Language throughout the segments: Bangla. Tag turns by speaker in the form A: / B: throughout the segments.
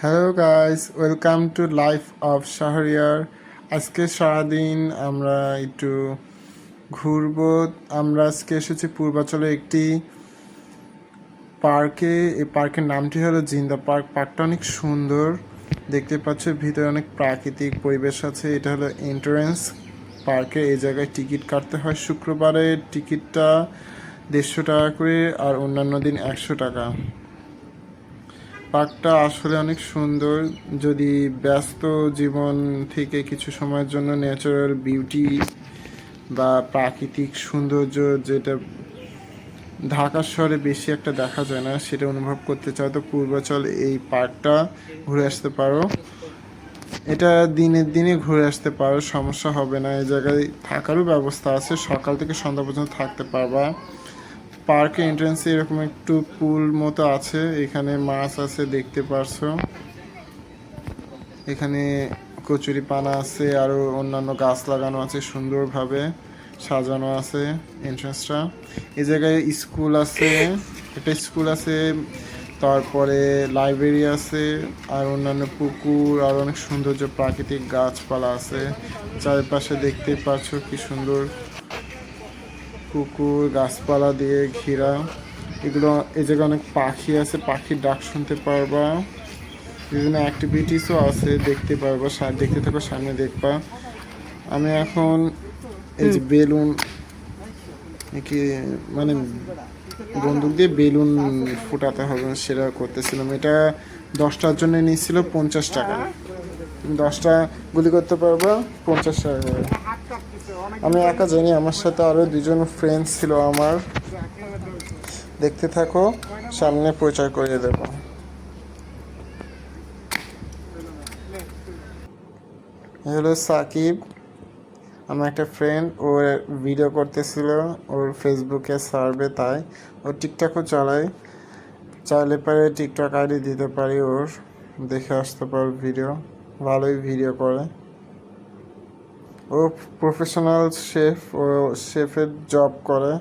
A: Hello guys, welcome to life of Shahriar. আজকে সারাদিন আমরা একটু ঘুরবো। আমরা আজকে এসেছি পূর্বাচলে একটি পার্কে। এই পার্কের নামটি হলো জিন্দা পার্ক। পার্কটা অনেক সুন্দর, দেখতে পাচ্ছ ভিতরে অনেক প্রাকৃতিক পরিবেশ আছে। এটা হলো এন্ট্রান্স পার্কে। এই জায়গায় টিকিট কাটতে হয়। শুক্রবারের টিকিটটা 150 টাকা করে, আর অন্যান্য দিন 100 টাকা। পার্কটা আসলে অনেক সুন্দর। যদি ব্যস্ত জীবন থেকে কিছু সময়ের জন্য ন্যাচারাল বিউটি বা প্রাকৃতিক সৌন্দর্য, যেটা ঢাকা শহরে বেশি একটা দেখা যায় না, সেটা অনুভব করতে চাও তো পূর্বাচল এই পার্কটা ঘুরে আসতে পারো। এটা দিনের দিনে ঘুরে আসতে পারো, সমস্যা হবে না। এই জায়গায় থাকারও ব্যবস্থা আছে, সকাল থেকে সন্ধ্যা পর্যন্ত থাকতে পারবা। পার্কের এন্ট্রান্সে এরকম একটু পুল মতো আছে, এখানে মাছ আছে দেখতে পারছো। এখানে কচুরি পানা আছে, আরও অন্যান্য গাছ লাগানো আছে, সুন্দরভাবে সাজানো আছে এন্ট্রান্সটা। এই জায়গায় স্কুল আছে, একটা স্কুল আছে, তারপরে লাইব্রেরি আছে, আর অন্যান্য পুকুর, আর অনেক সৌন্দর্য প্রাকৃতিক গাছপালা আছে চারিপাশে। দেখতে পাচ্ছ কি সুন্দর পুকুর, গাছপালা দিয়ে ঘেরা। এগুলো এই জায়গায় অনেক পাখি আছে, পাখির ডাক শুনতে পারবা। বিভিন্ন অ্যাক্টিভিটিসও আছে, দেখতে পারবা। দেখতে থাকো, সামনে দেখবা। আমি এখন এই যে বেলুন কি মানে বন্দুক দিয়ে বেলুন ফুটাতে হবে সেটা করতেছিলাম। এটা 10টার জন্য নিয়েছিল 50 টাকা। তুমি 10টা গুলি করতে পারবা, 50 টাকা করে। আমি একা জানি, আমার সাথে আরও দুজন ফ্রেন্ডস ছিল আমার। দেখতে থাকো, সামনে পরিচয় করিয়ে দেবো। হলো সাকিব, আমার একটা ফ্রেন্ড। ওর ভিডিও করতেছিল ওর ফেসবুকে সার্ভে, তাই ও টিকটকও চালায়। চাইলে পারে টিকটক আইডি দিতে পারি ওর, দেখে আসতে পারো ভিডিও। ভালোই ভিডিও করে ও। প্রফেশনাল শেফ, ও শেফের জব করে।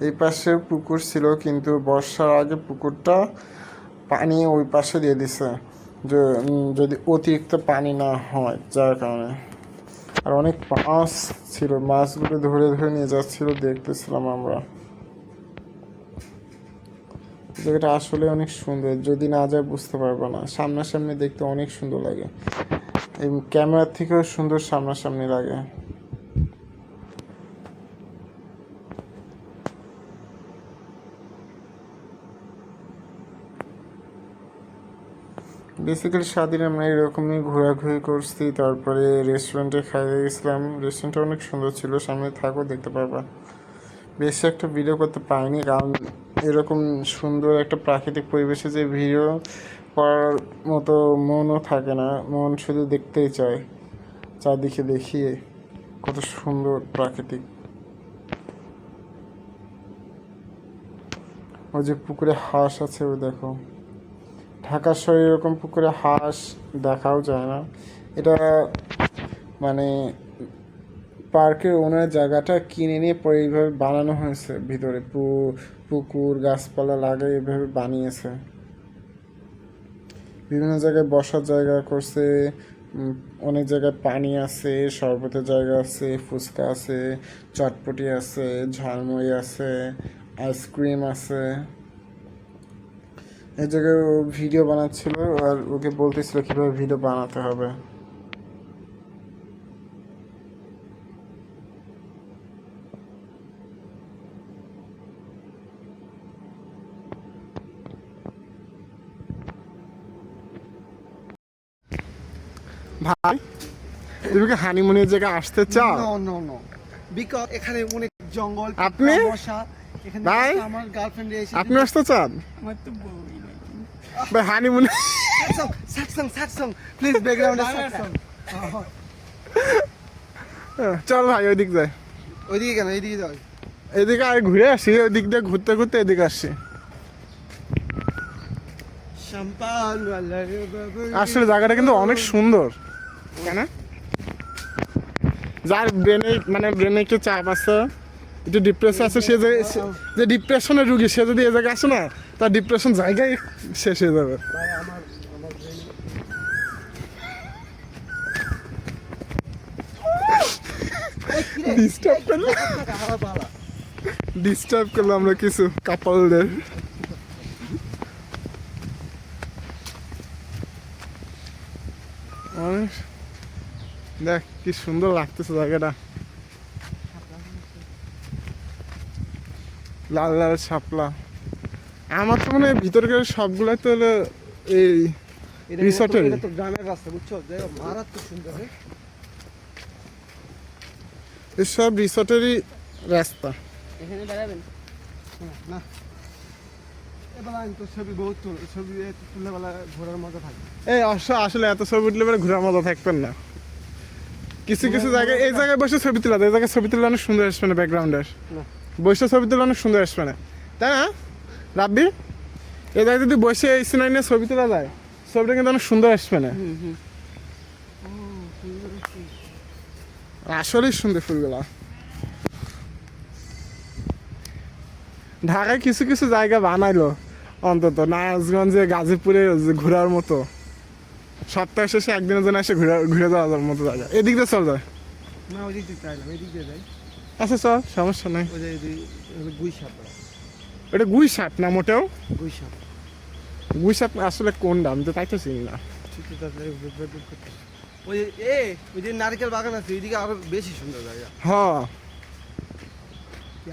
A: এই পাশে পুকুর ছিল, কিন্তু বর্ষার আগে পুকুরটা পানি ওই পাশে দিয়ে দিছে, যে যদি অতিরিক্ত পানি না হয়, যার কারণে। আর অনেক মাছ ছিল, মাছগুলো ধরে ধরে নিয়ে যাচ্ছিল, দেখতেছিলাম আমরা। জায়গাটা আসলে অনেক সুন্দর, যদি না যায় বুঝতে পারবো না। সামনাসামনি দেখতে অনেক সুন্দর লাগে, এই ক্যামেরার থেকেও সুন্দর সামনাসামনি লাগে। বেসিক্যালি সারাদিন আমরা এরকমই ঘোরাঘুরি করছি, তারপরে রেস্টুরেন্টে খাইয়ে গেছিলাম। রেস্টুরেন্টটা অনেক সুন্দর ছিল, সামনে থাকো দেখতে পারবা। বেশি একটা ভিডিও করতে পারিনি, কারণ এরকম সুন্দর একটা প্রাকৃতিক পরিবেশে যে ভিডিও করার মতো মনও থাকে না। মন শুধু দেখতেই চায়, চারদিকে দেখিয়ে কত সুন্দর প্রাকৃতিক। ওই যে পুকুরে হাঁস আছে, ওই দেখো। ঢাকার শহরে এরকম পুকুরে হাঁস দেখাও যায় না। এটা মানে পার্কের ওনার জায়গাটা কিনে নিয়ে পরে এইভাবে বানানো হয়েছে, ভিতরে পুকুর গাছপালা লাগে এভাবে বানিয়েছে। বিভিন্ন জায়গায় বসার জায়গা করছে, অনেক জায়গায় পানি আছে, শরবতের জায়গা আছে, ফুচকা আছে, চটপটি আছে, ঝালমুড়ি আছে, আইসক্রিম আছে। এই জায়গায় ও ভিডিও বানাচ্ছিল, আর ওকে বলতেছিল কীভাবে ভিডিও বানাতে হবে। ভাই, তুমি কি হানিমুনের জায়গায় আসতে চাও?
B: নো নো নো, বিকজ এখানে অনেক জঙ্গল,
A: আপনি
B: মশা। এখানে
A: ভাই,
B: আমার গার্লফ্রেন্ড এসে
A: আপনি আসতে চান?
B: আমার তো বউই নাই।
A: ভাই হানিমুনে
B: সাকসং প্লিজ ব্যাকগ্রাউন্ডে সাকসং।
A: চল ভাই, ওইদিক যাই।
B: ওইদিকে কেন, এইদিকে যাও।
A: এদিকে আর ঘুরে আসি, ওই দিক দিয়ে ঘুরতে ঘুরতে এদিকে আসছি।
B: শ্যাম্পান
A: আসলে জায়গাটা কিন্তু অনেক সুন্দর, তাই না? যার ব্রেনে একটু চাপ আছে, একটু ডিপ্রেশন আছে, সে যে ডিপ্রেশনের রুগী সে যদি এ জায়গায় আসে না, তার ডিপ্রেশন জায়গায় শেষ হয়ে যাবে।
B: ভাই আমার
A: ডিস্টার্ব করলো, ডিস্টার্ব করলো আমরা কিছু কাপলদের। দেখ কি সুন্দর লাগতেছে জায়গাটা, লাল লাল শাপলা। আমার তো মনে হয় ভিতরকার সবগুলাই তো হলো এই রিসর্টের।
B: এটা তো গ্রামের রাস্তা বুঝছো, জায়গা মারাত্মক সুন্দর রে।
A: সব রিসর্টেরই রাস্তা।
C: এখানে বেড়াবেন?
B: না এবার আমি তো ছবি বহুত ছবি তুললে বেলা ঘোরার মজা থাকে।
A: এই আসলে এত ছবি উঠলে পরে ঘোরার মজা থাকবেন না। কিছু কিছু জায়গায় এই জায়গায় বসে ছবি তোলা যায়, এই জায়গায় ছবি তুললে অনেক সুন্দর আসবে না, ব্যাকগ্রাউন্ডের বসে ছবি তুললে অনেক সুন্দর আসবে না, তাই না রাব্বি? এই জায়গায় যদি বসে এই সিনারি নিয়ে ছবি তোলা যায়, ছবিটা কিন্তু অনেক সুন্দর আসবে না। আসলেই সুন্দর ফুলগুলা। ঢাকায় কিছু কিছু জায়গা বানাইলো অন্তত, নারায়ণগঞ্জে গাজীপুরে ঘোরার মতো, সপ্তাহ শেষে একদিনের জন্য এসে ঘুরে যাওয়ার মতো জায়গা। এদিক দিয়ে চল যায়
B: না, ওই দিক দিয়ে চাইলাম, এই দিক দিয়ে যাই।
A: আচ্ছা চল, সমস্যা নাই।
B: ওই যে গুই সাপ,
A: এটা গুই সাপ না মোটেও,
B: গুই সাপ।
A: গুই সাপ আসলে কোনটা আমি তো তাই তো চিনি না।
B: ওই ওই যে নারকেল বাগান আছে, ওইদিকে আরো বেশি সুন্দর জায়গা।
A: হ্যাঁ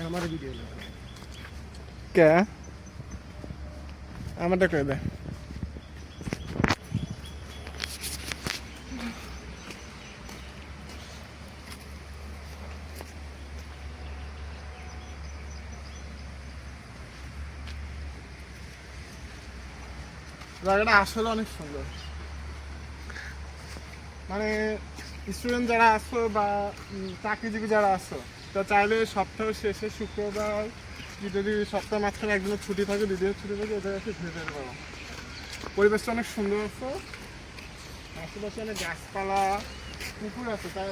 B: আমার ভিডিও না,
A: কে আমারটা করে দে। জায়গাটা আসলে অনেক সুন্দর। মানে স্টুডেন্ট যারা আছো বা চাকরিজীবী যারা আছো, তা চাইলে সপ্তাহ শেষে শুক্রবার যদি সপ্তাহ মাঝখানে একদিনের ছুটি থাকে, দুদিনের ছুটি থাকে, ওদের এসে ঘুরে যেতে পারো। পরিবেশটা অনেক সুন্দর আছে, আশেপাশে অনেক গাছপালা, পুকুর আছে, তাই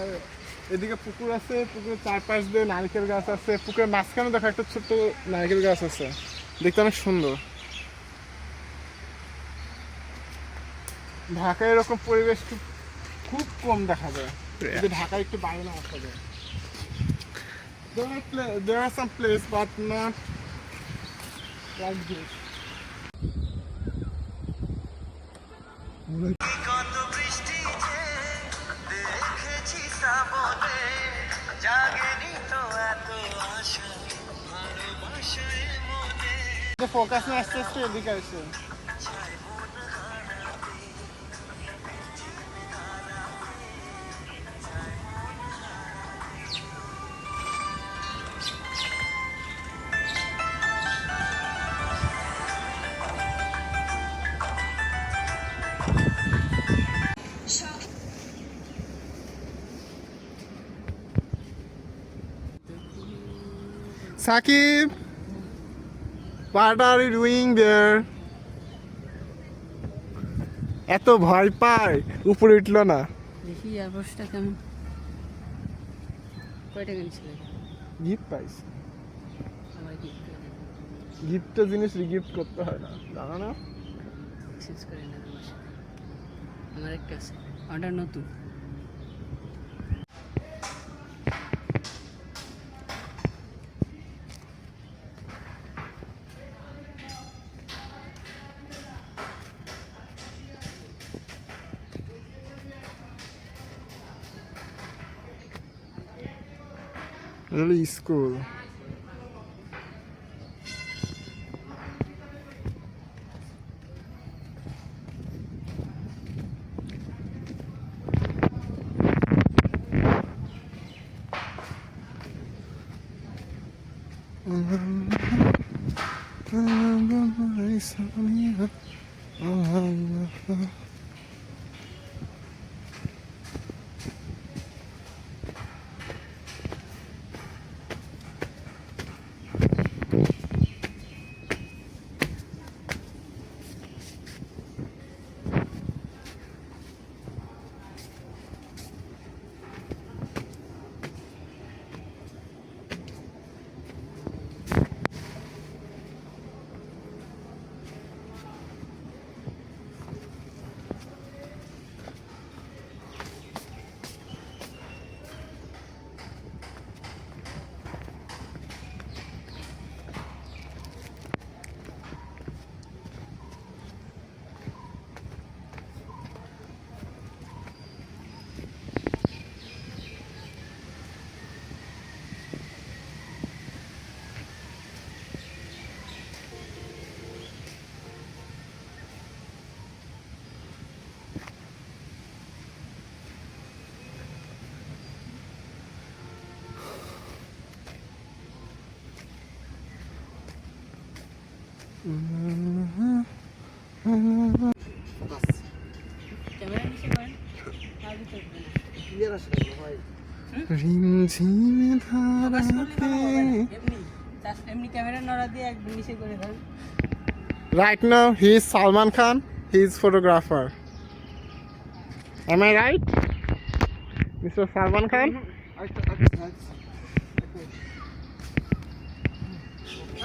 A: এদিকে পুকুর আছে, পুকুরের চারপাশ দিয়ে নারকেল গাছ আছে, পুকুরের মাঝখানে দেখো একটা ছোট্ট নারকেল গাছ আছে, দেখতে অনেক সুন্দর। ঢাকায় এরকম পরিবেশ খুব কম দেখা যায়, যদি ঢাকায় একটু বাইরে না আসা যায়। There are some places but not like this.
D: কত বৃষ্টি যে দেখেছি শ্রাবণে, জাগেনি তো এত আশা ভালোবাসায় মনে।
A: ফোকাস না আস্তে আস্তে এদিকে আসে। Shakib, what are you doing there? এত ভয় পায়, উপরে উঠলো না।
C: দেখি এয়ারপোর্টটা কেমন, কয় টাকা নিচ্ছিল?
A: গিফট পাইছি,
C: আমার গিফট করে দেন,
A: গিফটের জিনিস রিগিফট করতে হয় না, জানো না?
C: এক্সচেঞ্জ করে নেন আমার সাথে। আমার একটা আছে, অর্ডার নতুন।
A: Really school.
B: বাস
C: ক্যামেরা নিচে করেন আর ভিতরে উঠবে না।
B: ক্লিয়ার আসে না ভাই।
A: রিমঝিমে
C: ফোকাস করলে
A: ধারাতে।
C: ভালো হবে না। এমনি জাস্ট এমনি ক্যামেরা নড়া দিয়ে একদম নিচে করে ধরেন।
A: Right now, he is Salman Khan. He is photographer. Am I right, Mr. Salman Khan?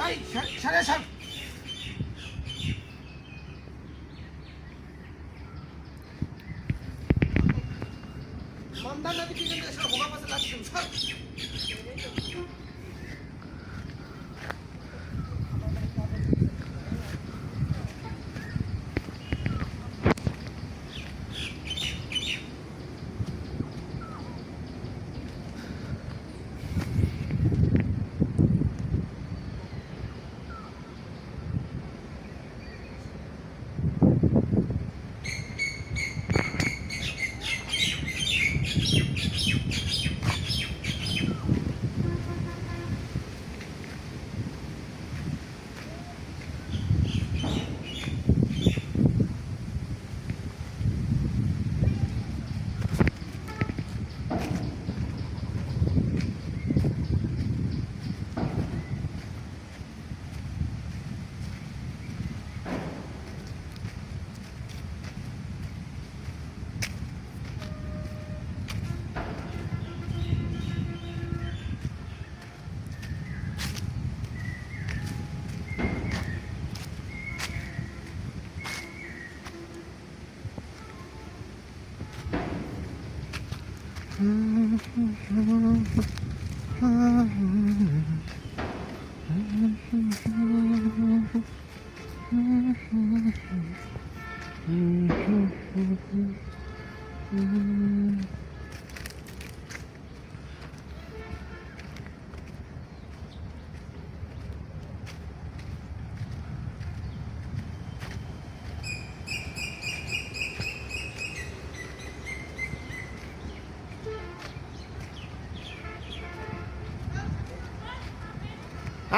B: এই সাড়ে সাত মন্দার নদী কি কিন্তু এসব ভোগা পাশে লাগছে সব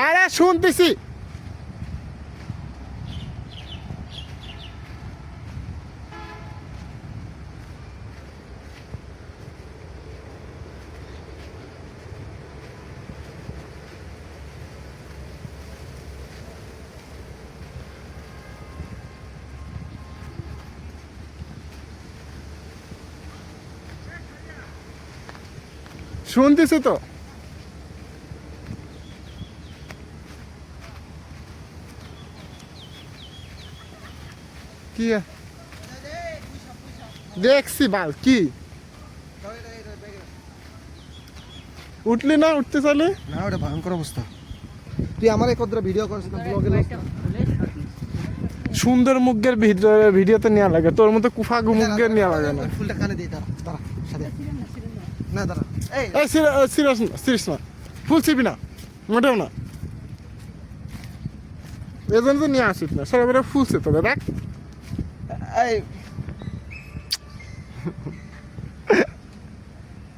A: আরে শুনতেছি। শুনতেছি তো। কি দেখছি বাল কি উঠলি না, উঠতে চাইলে
B: না ওটা ভয়ঙ্কর অবস্থা। তুই আমার এক কতটা ভিডিও করছিস না ব্লগে
C: কয়েকটা খুলে শট নিচ্ছি।
A: সুন্দর মুখের ভিডিওতে নেওয়া লাগে, তোর মতো কুফা মুখের নেওয়া লাগে না।
B: ফুলটা কানে দিই দাঁড়া দাঁড়া সাথে না দাঁড়া এই
A: এই সিরিয়াস না, সিরিয়াস না, ফুল ছিবি না মোটেও না, এজন্য তো নিয়ে আসিস না, সবাই ফুলছে তোকে দেখ।
B: এই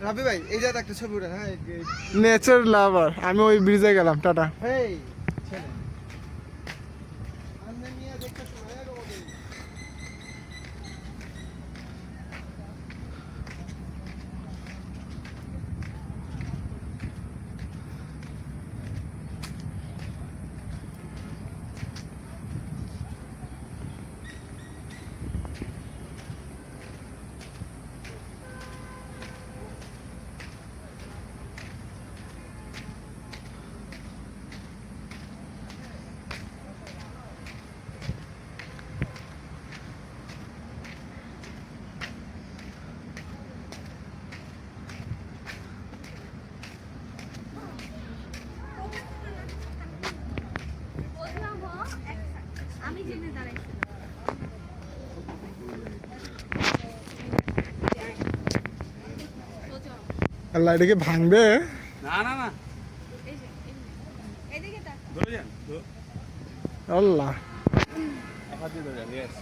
B: রাবি ভাই এই যে একটা ছবি উঠে হ্যাঁ
A: নেচার লাভার, আমি ওই ব্রিজে গেলাম, টাটা।
B: হেই ছেলে আমরা নিয়ে দেখতে শোনা গো
E: আমি জেনে দাঁড়াইছি
A: আল্লাহ, এটাকে ভাঙবে?
F: না না না
E: এই যে এদিকে তাক
F: ধরে যান
A: আল্লাহ,
F: হাত দিয়ে ধরে যান ইয়েস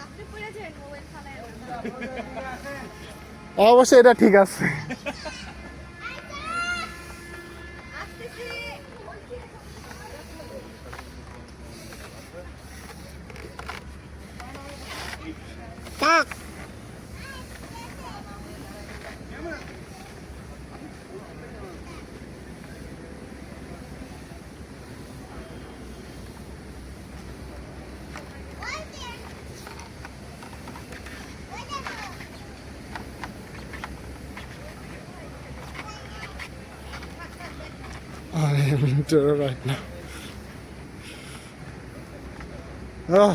E: আপনি পড়ে যান মোবাইল ফালায়
A: অবশ্যই এটা ঠিক আছে।
E: আসতেছি
A: I am in terror right now. Oh.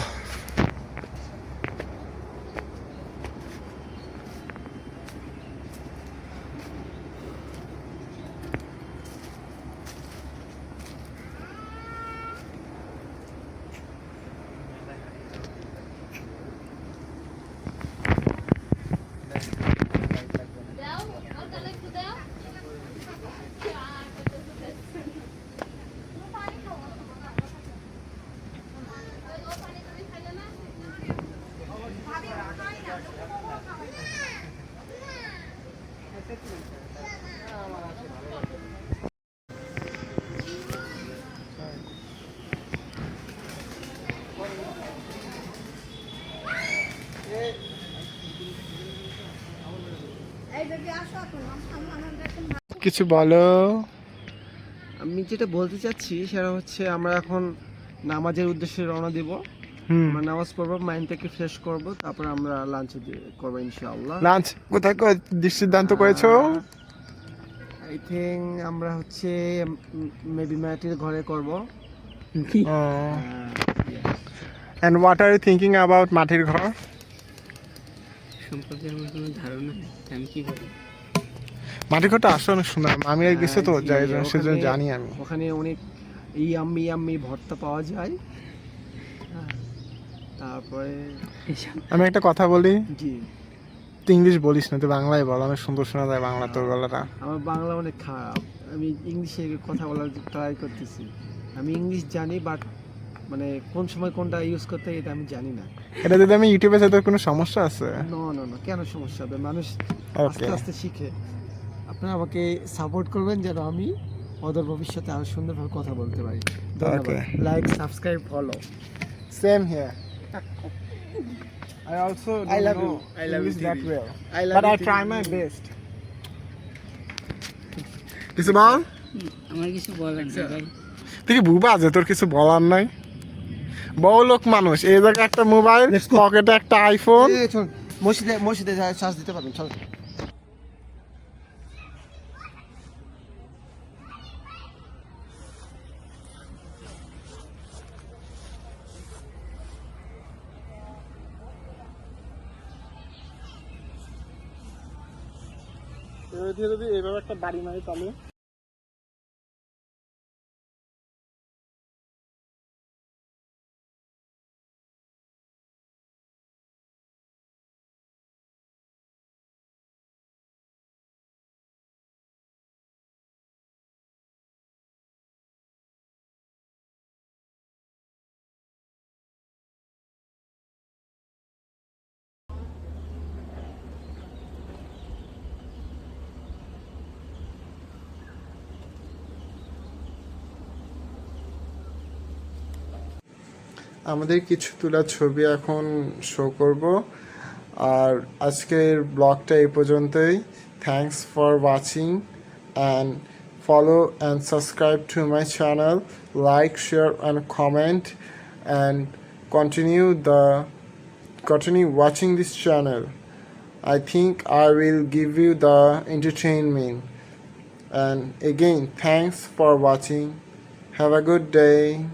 E: দাও আর তাহলে একটু দাও পানি খাও পানি তুমি খাইলে না ভাবি খাই না এই বেবি আসো এখন আমার এখন
A: কিছু বলো।
B: আমি যেটা বলতে চাচ্ছি সেটা হচ্ছে আমরা এখন নামাজের উদ্দেশ্যে রওনা দেব। আমরা নামাজ পড়বো, মাইন্ডটাকে ফ্রেশ করব, তারপর আমরা লাঞ্চ করবো ইনশাআল্লাহ।
A: লাঞ্চ কোথায় সিদ্ধান্ত করেছো?
B: আই থিঙ্ক আমরা হচ্ছে মেবি ম্যাটির ঘরে করব।
A: And what are you thinking about মাটির ঘর?
C: সম্পর্কে আমার কোনো ধারণা নেই, আমি কি বলি।
A: মাটির ঘরটা আসলে অনেক সুন্দর, আমি আর গেছে তো
B: জি,
A: যাই সেজন্য
B: ওখানে-
A: জানি আমি।
B: ওখানে অনেক ইয়াম্মি ভর্তা পাওয়া যায়। হ্যাঁ, তারপরে
A: আমি একটা কথা বলি,
B: জি,
A: তুই ইংলিশ বলিস না, তুই বাংলায় বল, অনেক সুন্দর শোনা যায় বাংলা তোর গলাটা।
B: আমার বাংলা অনেক খারাপ, আমি ইংলিশে কথা বলার ট্রাই করতেছি। আমি ইংলিশ জানি, বাট মানে কোন সময় কোনটা ইউজ করতে হয় এটা আমি জানি না।
A: এটা যদি আমি ইউটিউবে চাই তোর কোনো সমস্যা আছে?
B: না, কেন সমস্যা হবে? মানুষ
A: Okay.
B: আস্তে আস্তে শিখে। আপনারা আমাকে সাপোর্ট করবেন যেন আমি অদূর ভবিষ্যতে আরো সুন্দরভাবে কথা বলতে পারি।
A: Okay.
B: Like, subscribe, follow.
A: Same here. I also
B: I love you. I love
A: English
B: you,
A: that
B: Tiri.
A: well,
B: I love
A: but
B: you,
A: I try
B: Tiri.
A: my best. কিছু বল।
C: আমার কিছু বলার নেই ভাই।
A: তুই কি বুবা আছে, তোর কিছু বলার নাই? বড় লোক মানুষ, এই জায়গায় একটা মোবাইল, পকেটে একটা আইফোন।
B: এই চল, মসজিদে চার্জ দিতে পারবেন, চল।
A: যদি এইভাবে একটা বাড়ি মারি তাহলে আমাদের কিছু তোলা ছবি এখন শো করব। আর আজকের ব্লগটা এই পর্যন্তই। Thanks for watching and follow and subscribe to my channel, like, share and comment, and continue watching this channel. I think I will give you the entertainment. And again, thanks for watching. Have a good day.